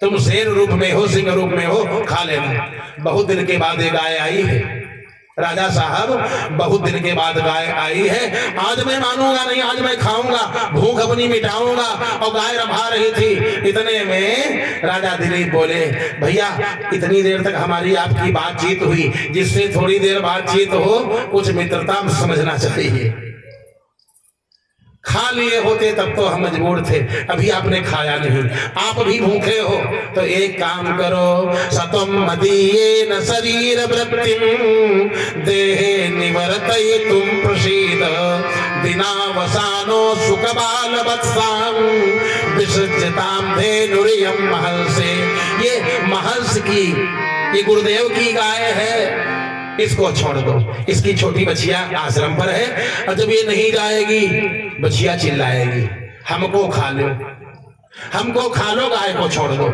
A: तुम शेर रूप में हो, सिंह रूप में हो, खा लेना। बहुत दिन के बाद एक गाय आई है राजा साहब, बहुत दिन के बाद गाय आई है। आज मैं मानूंगा नहीं, आज मैं खाऊंगा, भूख अपनी मिटाऊंगा। और गाय रभा रही थी। इतने में राजा दिलीप बोले भैया इतनी देर तक हमारी आपकी बातचीत हुई, जिससे थोड़ी देर बातचीत हो कुछ मित्रता समझना चाहिए। खा लिए होते तब तो हम मजबूर थे, अभी आपने खाया नहीं, आप भी भूखे हो। तो एक काम करो, सतम मदीयेन शरीर वृत्तिम देहे निवर्तय तुम प्रसीद दिनावसानो सुखबाल वत्साम विसर्जताम धेनुरियम महर्षे। ये महर्ष की, ये गुरुदेव की गाय है, इसको छोड़ दो। इसकी छोटी बच्चिया आश्रम पर है, और जब ये नहीं जाएगी बच्चिया चिल्लाएगी हमको खा लो, हमको खा लो, गाय को छोड़ दो।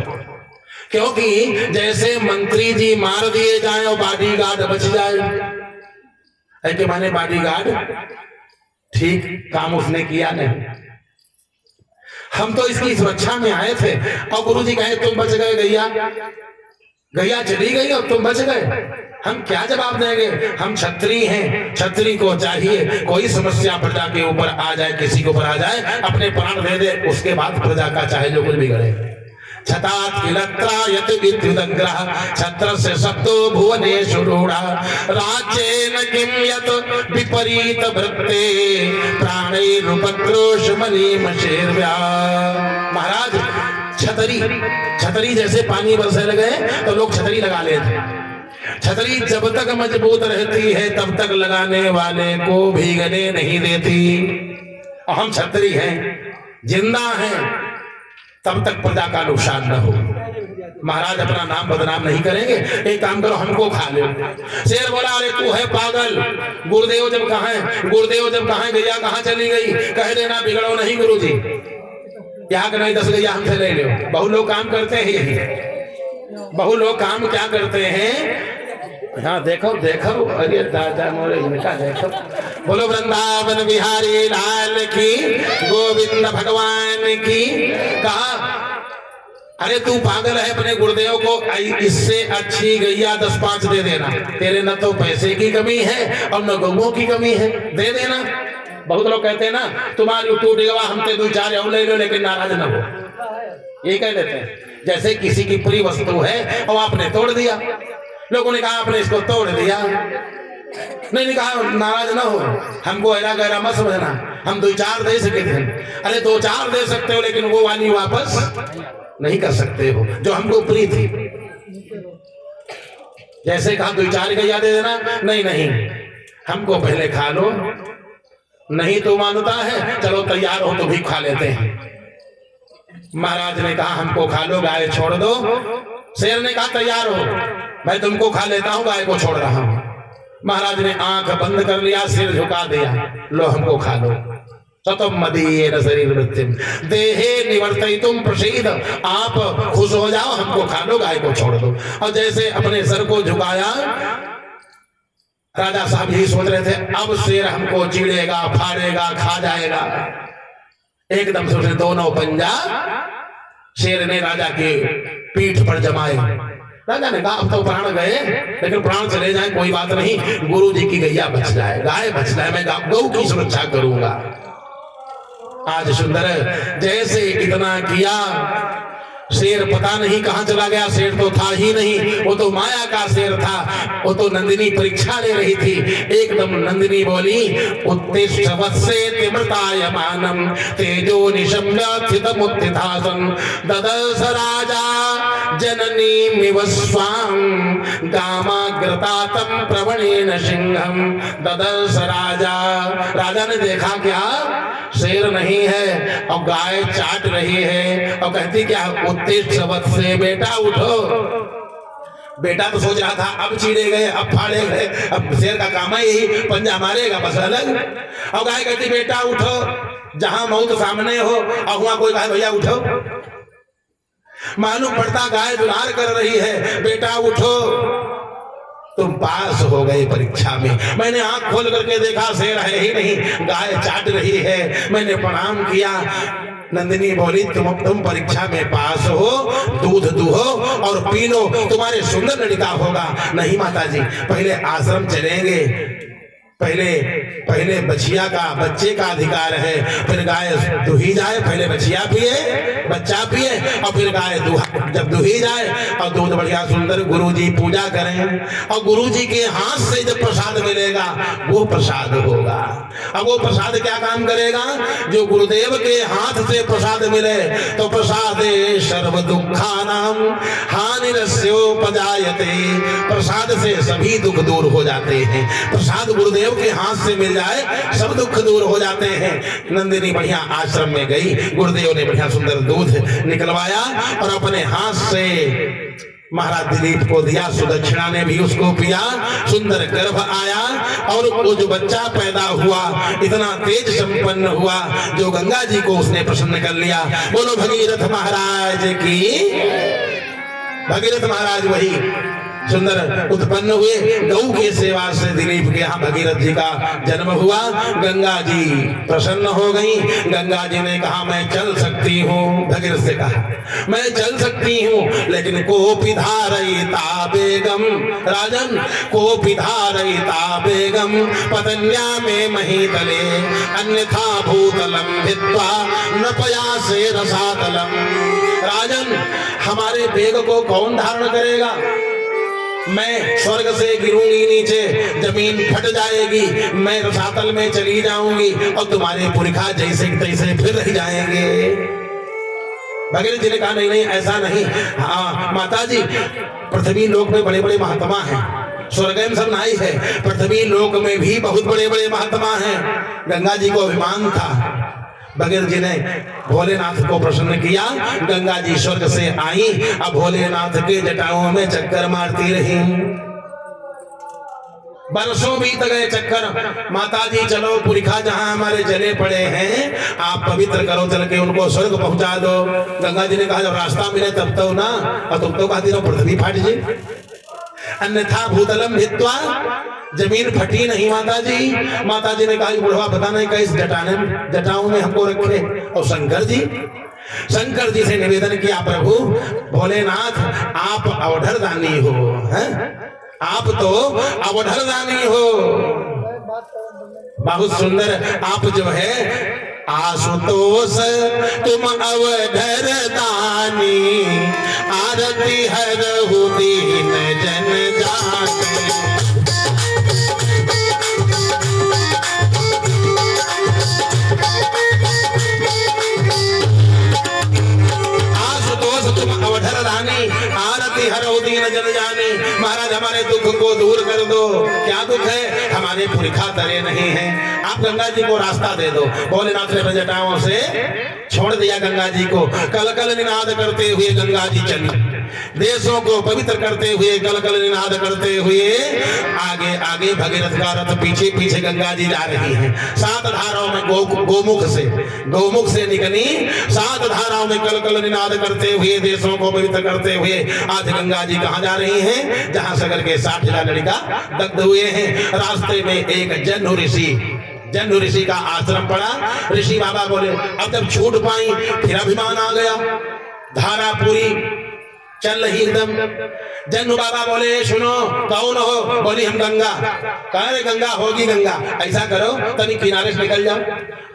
A: क्योंकि जैसे मंत्री जी मार दिए जाए और बॉडीगार्ड बच जाए, है कि माने बॉडीगार्ड ठीक काम उसने किया नहीं। हम तो इसकी सुरक्षा में आए थे और गुरुजी कहे तुम बच गए, गैया गैया चली गई और तुम बच गए। हम क्या जवाब देंगे? हम छत्री हैं, छत्री को चाहिए कोई समस्या प्रजा के ऊपर आ जाए, किसी के ऊपर आ जाए, अपने प्राण दे दे, उसके बाद प्रजा का चाहे जो कुछ बिगड़े। छतात किलत्रायत विद्युदग्रह छत्र से शब्दो भुवनेषु रूढ़ा राज्येन किं यत् विपरीत वृत्ते प्राणैरुपक्रोश मनीमशेर्व्या। महाराज छतरी, छतरी जैसे पानी बरसने लगे तो लोग छतरी लगा लेते। छतरी जब तक मजबूत रहती है तब तक लगाने वाले को भीगने नहीं देती। और हम छतरी हैं, जिंदा हैं, तब तक प्रजा का नुकसान न हो। महाराज अपना नाम बदनाम नहीं करेंगे। एक काम करो हमको खा लो। शेर बोला अरे तू है पागल, गुरुदेव जब कहाँ है, गुरुदेव जब कहाँ, गैया कहाँ चली गई? कह देना बिगड़ो नहीं गुरुजी, यहाँ के नहीं 10 गैया हमसे ले लो। बहु लोग काम करते हैं यही, बहु लोग काम क्या करते हैं? हाँ देखो देखो, अरे दादा मोरे इनका देखो। बोलो वृंदावन बिहारी लाल की, गोविंद भगवान की। कहा अरे तू पागल है, अपने गुरुदेव को इससे अच्छी गैया 10-5 दे देना। तेरे न तो पैसे की कमी है और न गौओं की कमी है, दे देना। बहुत लोग कहते हैं ना तुम्हारी टूट गवा, हम ते 2-4 और ले लो, लेकिन नाराज ना हो, ये कह देते हैं। जैसे किसी की पूरी वस्तु है और आपने तोड़ दिया, लोगों ने कहा आपने इसको तोड़ दिया, नहीं कहा नाराज ना हो, हमको ऐरा गैरा मत समझना, हम 2-4 दे सके थे। अरे 2-4 दे सकते हो, लेकिन वो वाली वापस नहीं कर सकते हो जो हमको प्री थी। जैसे कहा 2-4 गैया दे देना, नहीं नहीं हमको पहले खा लो। नहीं तो मानता है, चलो तैयार हो तो भी खा लेते हैं। महाराज ने कहा हमको खा लो, गाय छोड़ दो। शेर ने कहा तैयार हो, मैं तुमको खा लेता हूं, गाय को छोड़ रहा हूं। महाराज ने आंख बंद कर लिया, सिर झुका दिया, लो हमको खा लो। सतम मदीयेन शरीर वृत्तिम देहे निवर्तयितुम प्रसीद, आप खुश हो जाओ, हमको खा लो, गाय को छोड़ दो। और जैसे अपने सर को झुकाया, राजा साहब यही सोच रहे थे अब शेर हमको चीड़ेगा, फाड़ेगा, खा जाएगा। एकदम से उसने दोनों पंजा शेर ने राजा के पीठ पर जमाए। राजा ने कहा अब तो प्राण गए, लेकिन प्राण चले जाए कोई बात नहीं, गुरु जी की गैया बच जाए, गाय बच जाए, मैं गौ की सुरक्षा करूंगा। आज सुंदर जैसे इतना किया, शेर पता नहीं कहां चला गया। शेर तो था ही नहीं, वो तो माया का शेर था। वो तो नंदिनी परीक्षा ले रही थी। एकदम नंदिनी बोली, उत्तिष्ठ वत्से तिमृतायमानम तेजो निशम्यथितमुत्थितासं ददर्श राजा जननीमिव स्वाम गामाग्रतातं प्रवणेन सिंहम। ददर्श राजा, राजा ने देखा क्या शेर नहीं है और गाय चाट रही है और कहती क्या उत्तिष्ठ वत्से, बेटा उठो। बेटा तो सोच रहा था अब चीड़े गए, अब फाड़े गए, अब शेर का काम है यही पंजा मारेगा बस अलग। और गाय कहती बेटा उठो, जहां मौत सामने हो और वहां कोई कहे भैया उठो। मालूम पड़ता गाय दुलार कर रही है, बेटा उठो। तुम पास हो गए परीक्षा में। मैंने आंख खोल करके देखा शेर है ही नहीं, गाय चाट रही है। मैंने प्रणाम किया। नंदिनी बोली तुम परीक्षा में पास हो, दूध दुहो और पी लो, तुम्हारे सुंदर लड़का होगा। नहीं माता जी, पहले आश्रम चलेंगे, पहले बछिया का, बच्चे का अधिकार है, फिर गाय दुही जाए, पहले बछिया पिए, बच्चा पिए और फिर गाय जब दुही जाए और दूध बढ़िया सुंदर गुरुजी पूजा करें और गुरुजी के हाथ से जब प्रसाद मिलेगा वो प्रसाद होगा। अब वो प्रसाद क्या काम करेगा? जो गुरुदेव के हाथ से प्रसाद मिले तो प्रसादे सर्व दुखानाम हानिरस्योपजायते, प्रसाद से सभी दुख दूर हो जाते हैं। प्रसाद गुरुदेव के हाथ से मिल जाए सब दुख दूर हो जाते हैं। नंदिनी बढ़िया आश्रम में गई, गुरुदेव ने बढ़िया सुंदर दूध निकलवाया और अपने हाथ से महाराज दिलीप को दिया, सुदक्षिणा ने भी उसको पिया। सुंदर गर्भ आया और वो जो बच्चा पैदा हुआ इतना तेज संपन्न हुआ जो गंगा जी को उसने प्रसन्न कर लिया। बोलो भगीरथ महाराज की। भगीरथ महाराज वही सुंदर उत्पन्न हुए। गौ की सेवा से दिलीप के यहाँ भगीरथ जी का जन्म हुआ। गंगा जी प्रसन्न हो गई। गंगा जी ने कहा मैं चल सकती हूँ। भगीरथ से कहा मैं चल सकती हूँ, लेकिन कोपि धारयिता बेगम, राजन कोपि धारयिता बेगम पतन्या में महीतले अन्यथा भूतलम भित्वा न पयासे रसातलम। राजन हमारे बेग को कौन धारण करेगा? मैं स्वर्ग से गिरूंगी नीचे, जमीन फट जाएगी, मैं रसातल में चली जाऊंगी और तुम्हारे पुरखा जैसे तैसे फिर रह जाएंगे। भगीरथ जी ने कहा नहीं नहीं ऐसा नहीं। हाँ माता जी, पृथ्वी लोक में बड़े बड़े महात्मा हैं, स्वर्ग में सब नाई है, पृथ्वी लोक में भी बहुत बड़े बड़े महात्मा हैं। गंगा जी को अभिमान था। भगीरथ जी ने भोलेनाथ को प्रसन्न किया। गंगा जी स्वर्ग से आई, अब भोलेनाथ के जटाओं में चक्कर मारती रही। बरसों बीत गए चक्कर। माता जी चलो पुरखा जहां हमारे जले पड़े हैं आप पवित्र करो, चल के उनको स्वर्ग पहुंचा दो। गंगा जी ने कहा जब रास्ता मिले तब तो ना, और तुम तो कहती रहो पृथ्वी फाट जी, अन्यथा भूतलम भित्वा, जमीन फटी नहीं माता जी। माता जी ने कहा बुढ़वा पता नहीं कैसे जटाओं में हमको रखे। और शंकर जी से निवेदन किया प्रभु भोलेनाथ आप अवधर दानी हो, हैं? आप तो अवधर दानी हो, बहुत सुंदर। आप जो है आशुतोष तुम अवधर दानी, आरती हरहु दीन जन जाने। अवधर रानी आरती हरहु दीन जन जाने। महाराज हमारे दुख को दूर कर दो। क्या दुख है? हमारे पुरखा तरे नहीं हैं, आप गंगा जी को रास्ता दे दो। भोलेनाथ ने जटाओं से छोड़ दिया गंगा जी को। कल कल निनाद करते हुए गंगा जी चली। देशों को पवित्र करते हुए कल कल निनाद करते हुए आगे आगे भगीरथ का रथ पीछे पीछे गंगा जी जा रही हैं। 7 धाराओं में गोमुख से निकली 7 धाराओं में कल कल निनाद करते हुए देशों को पवित्र करते हुए आज गंगा जी कहाँ जा रही हैं? जहाँ सगर के 60,000 लड़का दग्ध हुए हैं। रास्ते में एक जन्नू ऋषि का आश्रम पड़ा। ऋषि बाबा बोले अब जब छूट पाई फिर अभिमान आ गया, धारा पूरी चल रही एकदम। जन्नू बाबा बोले सुनो कौन हो? बोली हम गंगा। कह रहे गंगा होगी गंगा, ऐसा करो तनी किनारे से निकल जाओ।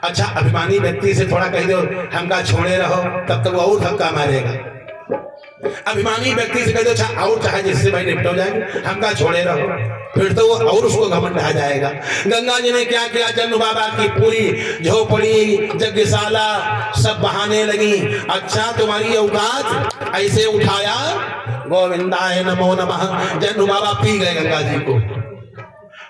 A: अच्छा अभिमानी व्यक्ति से थोड़ा कह दो हमका छोड़े रहो, तब तक वो और धक्का मारेगा। अभिमानी व्यक्ति से कह दो अच्छा और चाहे जिससे भाई निपट जाएंगे, हमका छोड़े रहो, फिर तो वो और उसको घमंड आ जाएगा। गंगा जी ने क्या किया? जन्नू बाबा की पूरी झोपड़ी यज्ञशाला सब बहाने लगी। अच्छा तुम्हारी औकात, ऐसे उठाया गोविंदाय नमो नमः। जन्नू बाबा पी गए गंगा जी को।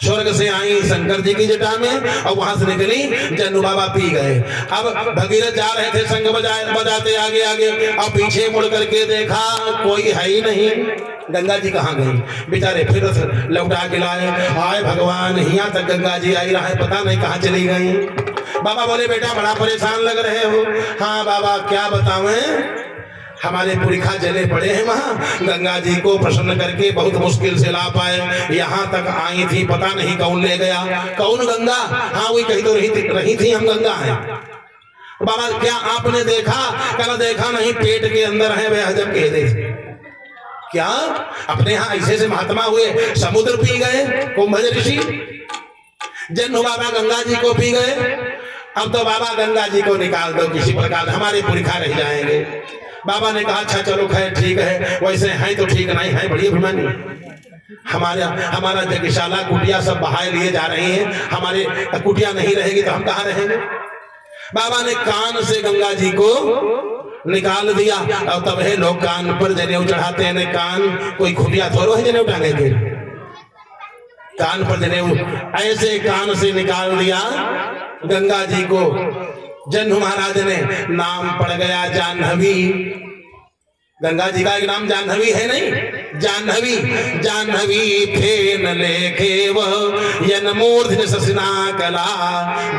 A: स्वर्ग से आई शंकर जी की जटा में और वहां से निकली जन्नू बाबा पी गए। अब भगीरथ जा रहे थे शंख बजाते आगे आगे, और पीछे मुड़ करके देखा कोई है ही नहीं। गंगा जी कहाँ गई? बेचारे फिर लौटा के लाए। हाय भगवान, यहाँ तक गंगा जी आई रहा है, पता नहीं कहाँ चली गई। बाबा बोले बेटा बड़ा परेशान लग रहे हो। हाँ बाबा क्या बतावें, हमारे पुरखा जले पड़े हैं वहाँ। गंगा जी को प्रसन्न करके बहुत मुश्किल से ला पाए। यहाँ तक आई थी, पता नहीं कौन ले गया। कौन गंगा? हाँ वही कही तो रही थी हम गंगा हैं। बाबा क्या आपने देखा? कल देखा नहीं, पेट के अंदर है वे हजम कह दे। क्या अपने यहाँ ऐसे से महात्मा हुए समुद्र पी गए कुंभज ऋषि? जन्नू बाबा गंगा जी को पी गए। अब तो बाबा गंगा जी को निकाल दो किसी प्रकार, हमारे पुरखा रह जाएंगे। बाबा ने कहा अच्छा चलो खैर ठीक है, वैसे हैं तो ठीक, नहीं है बड़ी अभिमानी। हमारा यज्ञशाला कुटिया सब बहाए लिए जा रही हैं, हमारे कुटिया नहीं रहेगी तो हम कहाँ रहेंगे? बाबा ने कान से गंगा जी को निकाल दिया। और तब है लोग कान पर जनेऊ चढ़ाते हैं। कान कोई खुटिया थोड़ो है जनेऊ टांगेंगे, कान पर जनेऊ ऐसे कान से निकाल दिया गंगा जी को। जन्नू महाराज ने नाम पड़ गया जाह्नवी। गंगा जी का एक नाम जाह्नवी है नहीं? जाह्नवी जाह्नवी फेन लेखेव यन्मूर्धन ससना कला।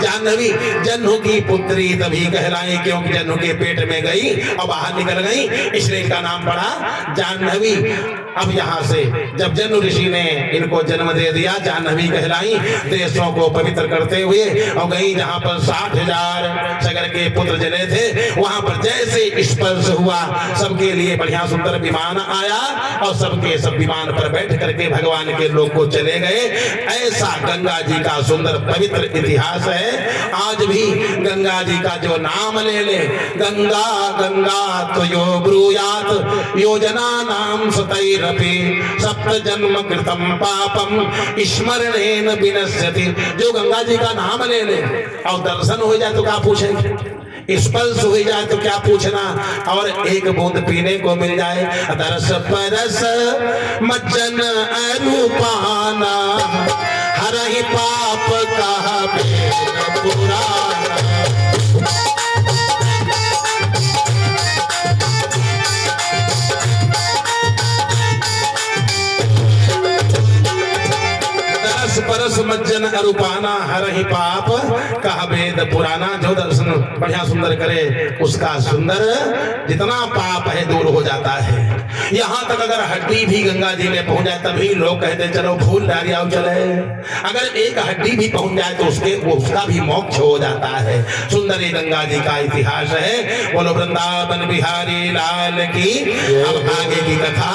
A: जाह्नवी जन्नू की पुत्री तभी कहलाई क्योंकि जन्नू के पेट में गई और बाहर निकल गई, इसलिए इनका नाम पड़ा जाह्नवी। अब यहाँ से जब जन्नू ऋषि ने इनको जन्म दे दिया, जाह्नवी कहलाई। देशों को पवित्र करते हुए और गई जहाँ पर 60,000 सगर के पुत्र जने थे, वहां पर जैसे स्पर्श हुआ सबके लिए बढ़िया सुंदर विमान आया और सबके सब विमान पर बैठ करके भगवान के लोग को चले गए। ऐसा गंगा जी का सुंदर पवित्र इतिहास है। आज भी गंगा जी का जो नाम ले ले, गंगा गंगा तो यो ब्रूयात योजना नाम सतैरपि सप्त जन्म कृतम पापम स्मरणेन विनश्यति। जो गंगा जी का नाम ले ले और दर्शन हो जाए तो क्या पूछेंगे, स्पर्श हो जाए तो क्या पूछना, और एक बूंद पीने को मिल जाए। दरस परस मज्जन अरूपाना हरहि पाप कहा पुराना। परस मज्जन अरूपाना हरहि पाप कहा वेद पुराना। जो दर्शन बढ़िया सुंदर करे उसका सुंदर जितना पाप है दूर हो जाता है। यहाँ तक अगर हड्डी भी गंगा जी में पहुंच जाए तभी लोग कहते चलो फूल डालिया चले। अगर एक हड्डी भी पहुंच जाए तो उसका भी मोक्ष हो जाता है। सुंदर गंगा जी का इतिहास है। बोलो वृंदावन बिहारी लाल की। अब आगे की कथा